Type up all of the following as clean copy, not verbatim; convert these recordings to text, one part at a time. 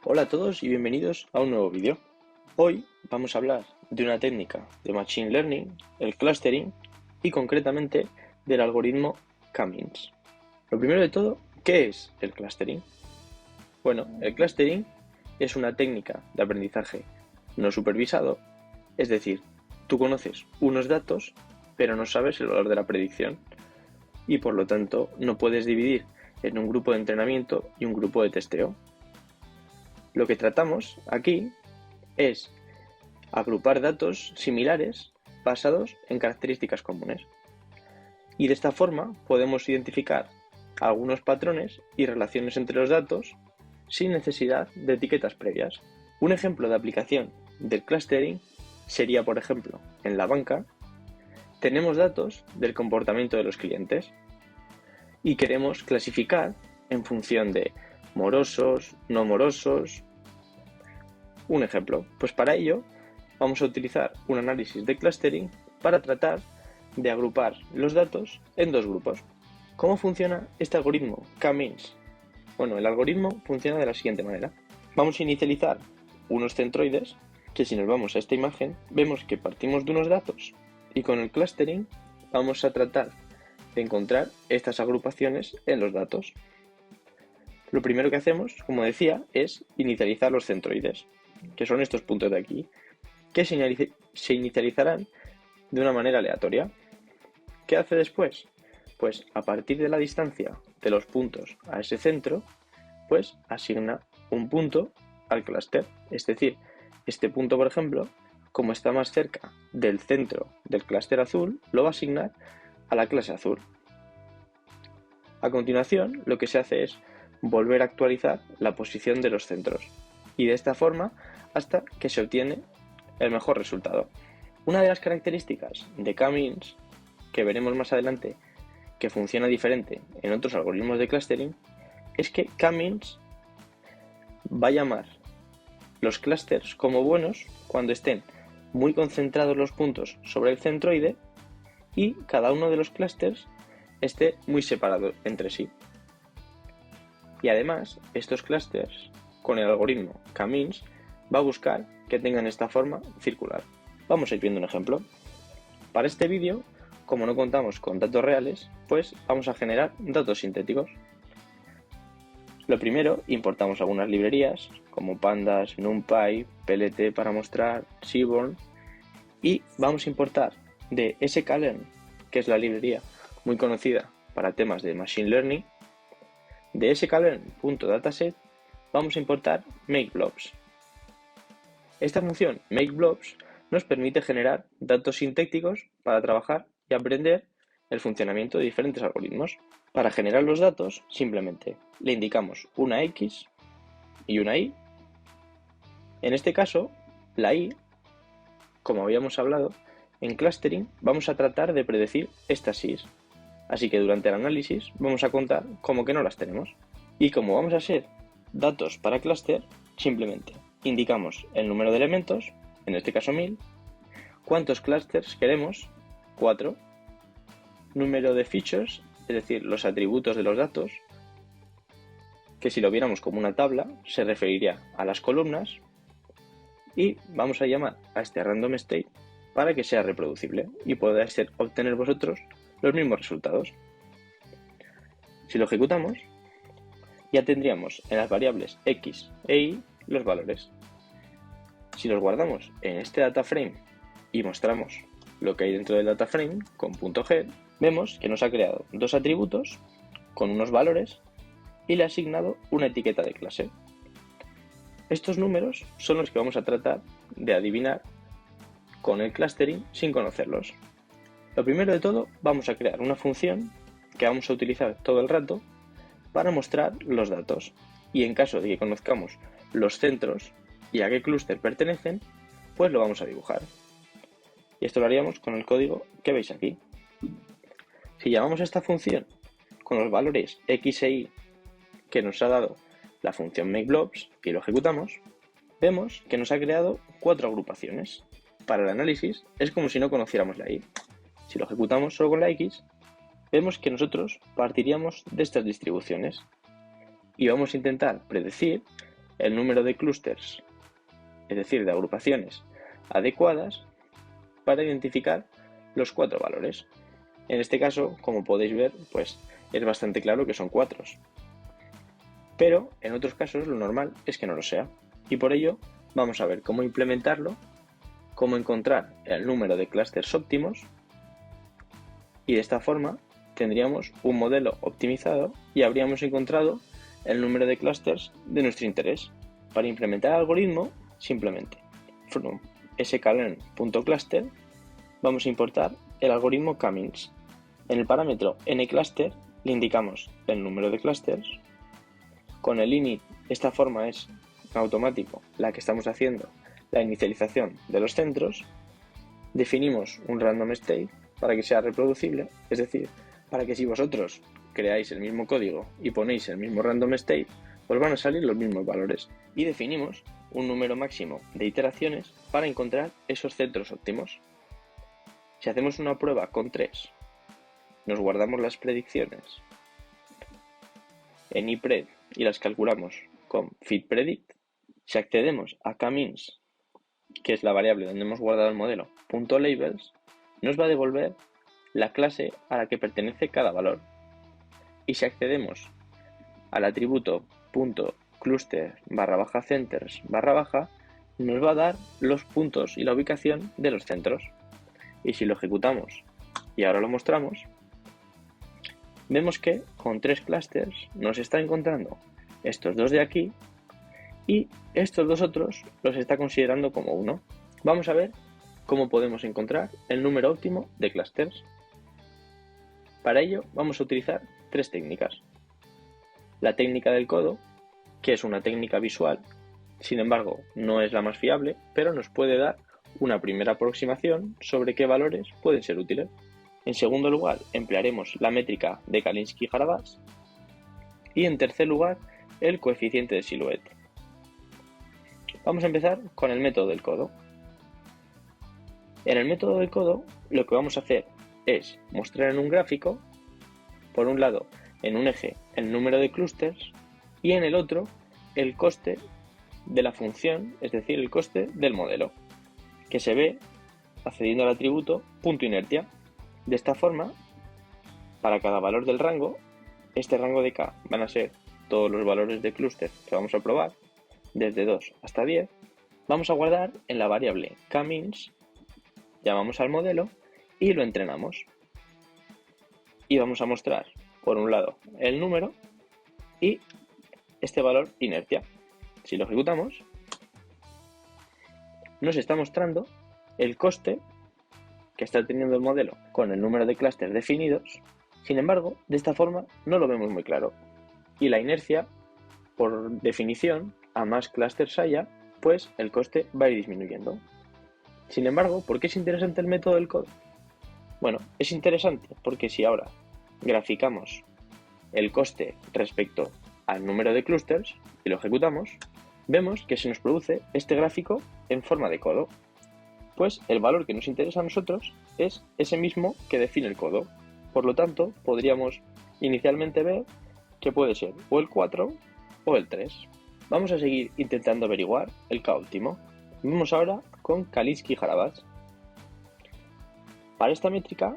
Hola a todos y bienvenidos a un nuevo vídeo. Hoy vamos a hablar de una técnica de Machine Learning, el clustering, y concretamente del algoritmo K-means. Lo primero de todo, ¿qué es el clustering? Bueno, el clustering es una técnica de aprendizaje no supervisado, es decir, tú conoces unos datos, pero no sabes el valor de la predicción, y por lo tanto no puedes dividir en un grupo de entrenamiento y un grupo de testeo. Lo que tratamos aquí es agrupar datos similares basados en características comunes. Y de esta forma podemos identificar algunos patrones y relaciones entre los datos sin necesidad de etiquetas previas. Un ejemplo de aplicación del clustering sería, por ejemplo, en la banca, tenemos datos del comportamiento de los clientes y queremos clasificar en función de morosos, no morosos. Un ejemplo, pues para ello vamos a utilizar un análisis de clustering para tratar de agrupar los datos en dos grupos. ¿Cómo funciona este algoritmo K-means? Bueno, el algoritmo funciona de la siguiente manera. Vamos a inicializar unos centroides que, si nos vamos a esta imagen, vemos que partimos de unos datos y con el clustering vamos a tratar de encontrar estas agrupaciones en los datos. Lo primero que hacemos, como decía, es inicializar los centroides, que son estos puntos de aquí, que se inicializarán de una manera aleatoria. ¿Qué hace después? Pues a partir de la distancia de los puntos a ese centro, pues asigna un punto al clúster. Es decir, este punto, por ejemplo, como está más cerca del centro del clúster azul, lo va a asignar a la clase azul. A continuación, lo que se hace es volver a actualizar la posición de los centros y de esta forma hasta que se obtiene el mejor resultado. Una de las características de K-means, que veremos más adelante que funciona diferente en otros algoritmos de clustering, es que K-means va a llamar los clusters como buenos cuando estén muy concentrados los puntos sobre el centroide y cada uno de los clusters esté muy separado entre sí. Y además, estos clusters, con el algoritmo K-means, va a buscar que tengan esta forma circular. Vamos a ir viendo un ejemplo. Para este vídeo, como no contamos con datos reales, pues vamos a generar datos sintéticos. Lo primero, importamos algunas librerías, como Pandas, NumPy, PLT para mostrar, Seaborn, y vamos a importar de sklearn, que es la librería muy conocida para temas de Machine Learning, de sklearn.dataset vamos a importar makeBlobs. Esta función makeBlobs nos permite generar datos sintéticos para trabajar y aprender el funcionamiento de diferentes algoritmos. Para generar los datos, simplemente le indicamos una X y una Y. En este caso, la Y, como habíamos hablado, en clustering vamos a tratar de predecir estas Y's. Así que durante el análisis vamos a contar como que no las tenemos. Y como vamos a ser datos para cluster, simplemente indicamos el número de elementos, en este caso 1000, cuántos clusters queremos, 4, número de features, es decir, los atributos de los datos, que si lo viéramos como una tabla, se referiría a las columnas, y vamos a llamar a este random state para que sea reproducible y podáis obtener vosotros los mismos resultados. Si lo ejecutamos, ya tendríamos en las variables x e y los valores. Si los guardamos en este dataframe y mostramos lo que hay dentro del dataframe con .get, vemos que nos ha creado dos atributos con unos valores y le ha asignado una etiqueta de clase. Estos números son los que vamos a tratar de adivinar con el clustering sin conocerlos. Lo primero de todo, vamos a crear una función que vamos a utilizar todo el rato para mostrar los datos, y en caso de que conozcamos los centros y a qué clúster pertenecen, pues lo vamos a dibujar. Y esto lo haríamos con el código que veis aquí. Si llamamos a esta función con los valores x e y que nos ha dado la función makeBlobs y lo ejecutamos, vemos que nos ha creado 4 agrupaciones. Para el análisis es como si no conociéramos la y. Si lo ejecutamos solo con la x, vemos que nosotros partiríamos de estas distribuciones y vamos a intentar predecir el número de clústeres, es decir, de agrupaciones adecuadas para identificar los 4 valores. En este caso, como podéis ver, pues es bastante claro que son 4. Pero en otros casos lo normal es que no lo sea. Y por ello vamos a ver cómo implementarlo, cómo encontrar el número de clústeres óptimos, y de esta forma tendríamos un modelo optimizado y habríamos encontrado el número de clústeres de nuestro interés. Para implementar el algoritmo, simplemente from sklearn.cluster vamos a importar el algoritmo K-means. En el parámetro nCluster le indicamos el número de clústeres. Con el init, esta forma es automático la que estamos haciendo la inicialización de los centros. Definimos un random state para que sea reproducible, es decir, para que si vosotros creáis el mismo código y ponéis el mismo random state, os van a salir los mismos valores. Y definimos un número máximo de iteraciones para encontrar esos centros óptimos. Si hacemos una prueba con 3, nos guardamos las predicciones en IPRED y las calculamos con fitPredict. Si accedemos a K-means, que es la variable donde hemos guardado el modelo, .labels, nos va a devolver la clase a la que pertenece cada valor. Y si accedemos al atributo .cluster_centers_, nos va a dar los puntos y la ubicación de los centros. Y si lo ejecutamos y ahora lo mostramos, vemos que con 3 clústeres nos está encontrando estos 2 de aquí y estos 2 otros los está considerando como 1. Vamos a ver cómo podemos encontrar el número óptimo de clústeres. Para ello vamos a utilizar 3 técnicas. La técnica del codo, que es una técnica visual, sin embargo no es la más fiable, pero nos puede dar una primera aproximación sobre qué valores pueden ser útiles. En segundo lugar, emplearemos la métrica de Kalinsky-Jaravatz y en tercer lugar, el coeficiente de Silhouette. Vamos a empezar con el método del codo. En el método del codo, lo que vamos a hacer es mostrar en un gráfico, por un lado, en un eje, el número de clústeres y en el otro, el coste de la función, es decir, el coste del modelo, que se ve accediendo al atributo .inertia. De esta forma, para cada valor del rango, este rango de K van a ser todos los valores de clúster que vamos a probar, desde 2 hasta 10, vamos a guardar en la variable K-means, llamamos al modelo y lo entrenamos. Y vamos a mostrar, por un lado, el número y este valor inercia. Si lo ejecutamos, nos está mostrando el coste que está teniendo el modelo con el número de clústeres definidos. Sin embargo, de esta forma no lo vemos muy claro. Y la inercia, por definición, a más clústeres haya, pues el coste va a ir disminuyendo. Sin embargo, ¿por qué es interesante el método del codo? Bueno, es interesante porque si ahora graficamos el coste respecto al número de clústeres y lo ejecutamos, vemos que se nos produce este gráfico en forma de codo. Pues el valor que nos interesa a nosotros es ese mismo que define el codo. Por lo tanto, podríamos inicialmente ver que puede ser o el 4 o el 3. Vamos a seguir intentando averiguar el K óptimo. Vamos ahora con Kalinsky-Jaravatz. Para esta métrica,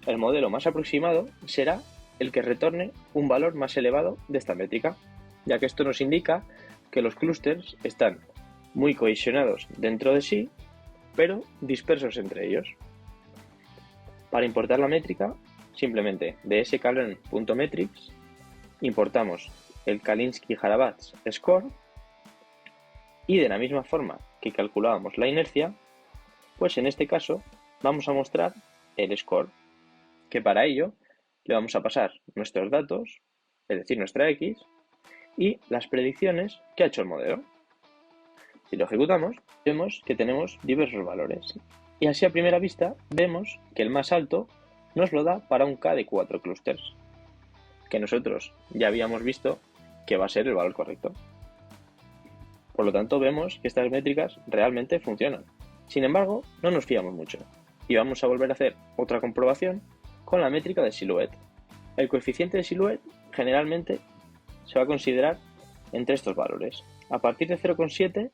el modelo más aproximado será el que retorne un valor más elevado de esta métrica, ya que esto nos indica que los clústeres están muy cohesionados dentro de sí, pero dispersos entre ellos. Para importar la métrica, simplemente de sklearn.metrics importamos el Kalinsky-Jaravatz score y de la misma forma que calculábamos la inercia, pues en este caso vamos a mostrar el score, que para ello le vamos a pasar nuestros datos, es decir, nuestra X, y las predicciones que ha hecho el modelo. Si lo ejecutamos, vemos que tenemos diversos valores. Y así a primera vista vemos que el más alto nos lo da para un K de 4 clústeres, que nosotros ya habíamos visto que va a ser el valor correcto. Por lo tanto, vemos que estas métricas realmente funcionan. Sin embargo, no nos fiamos mucho y vamos a volver a hacer otra comprobación con la métrica de Silhouette. El coeficiente de Silhouette generalmente se va a considerar entre estos valores. A partir de 0,7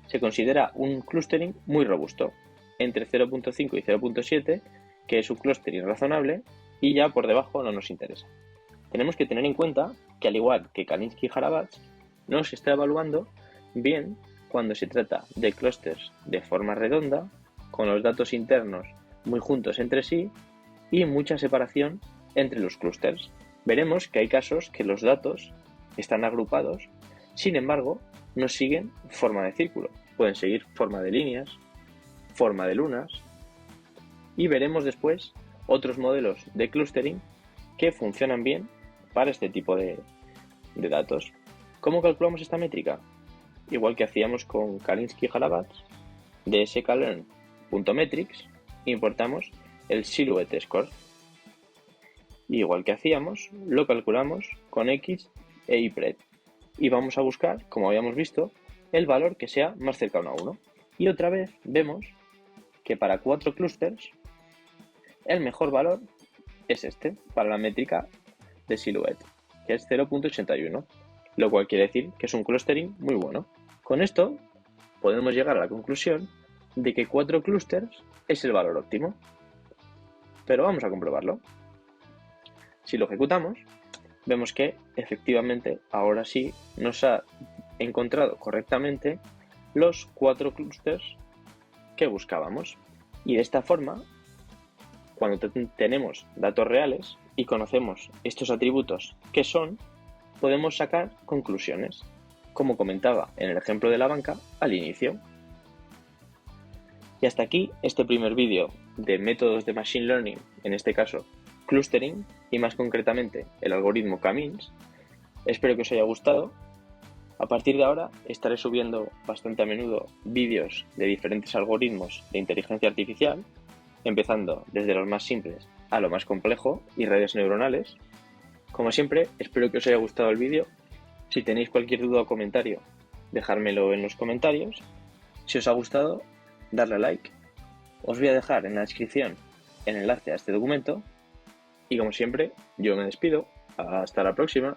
se considera un clustering muy robusto, entre 0,5 y 0,7, que es un clustering razonable, y ya por debajo no nos interesa. Tenemos que tener en cuenta que, al igual que Kalinsky-Harabatz, no se está evaluando bien cuando se trata de clústeres de forma redonda, con los datos internos muy juntos entre sí y mucha separación entre los clústeres. Veremos que hay casos que los datos están agrupados, sin embargo, no siguen forma de círculo. Pueden seguir forma de líneas, forma de lunas, y veremos después otros modelos de clustering que funcionan bien para este tipo de datos. ¿Cómo calculamos esta métrica? Igual que hacíamos con Kalinsky-Harabatz, de sklearn.metrics importamos el Silhouette Score. Igual que hacíamos, lo calculamos con X e Y-pred. Y vamos a buscar, como habíamos visto, el valor que sea más cercano a 1. Y otra vez vemos que para 4 clústeres el mejor valor es este, para la métrica de Silhouette, que es 0,81, lo cual quiere decir que es un clustering muy bueno. Con esto podemos llegar a la conclusión de que 4 clústeres es el valor óptimo. Pero vamos a comprobarlo. Si lo ejecutamos, vemos que efectivamente ahora sí nos ha encontrado correctamente los 4 clústeres que buscábamos. Y de esta forma, cuando tenemos datos reales y conocemos estos atributos que son, podemos sacar conclusiones, como comentaba en el ejemplo de la banca al inicio. Y hasta aquí este primer vídeo de métodos de Machine Learning, en este caso clustering, y más concretamente el algoritmo K-means. Espero que os haya gustado. A partir de ahora estaré subiendo bastante a menudo vídeos de diferentes algoritmos de inteligencia artificial, empezando desde los más simples a lo más complejo y redes neuronales. Como siempre, espero que os haya gustado el vídeo. Si tenéis cualquier duda o comentario, dejármelo en los comentarios. Si os ha gustado, darle a like. Os voy a dejar en la descripción el enlace a este documento. Y como siempre, yo me despido. Hasta la próxima.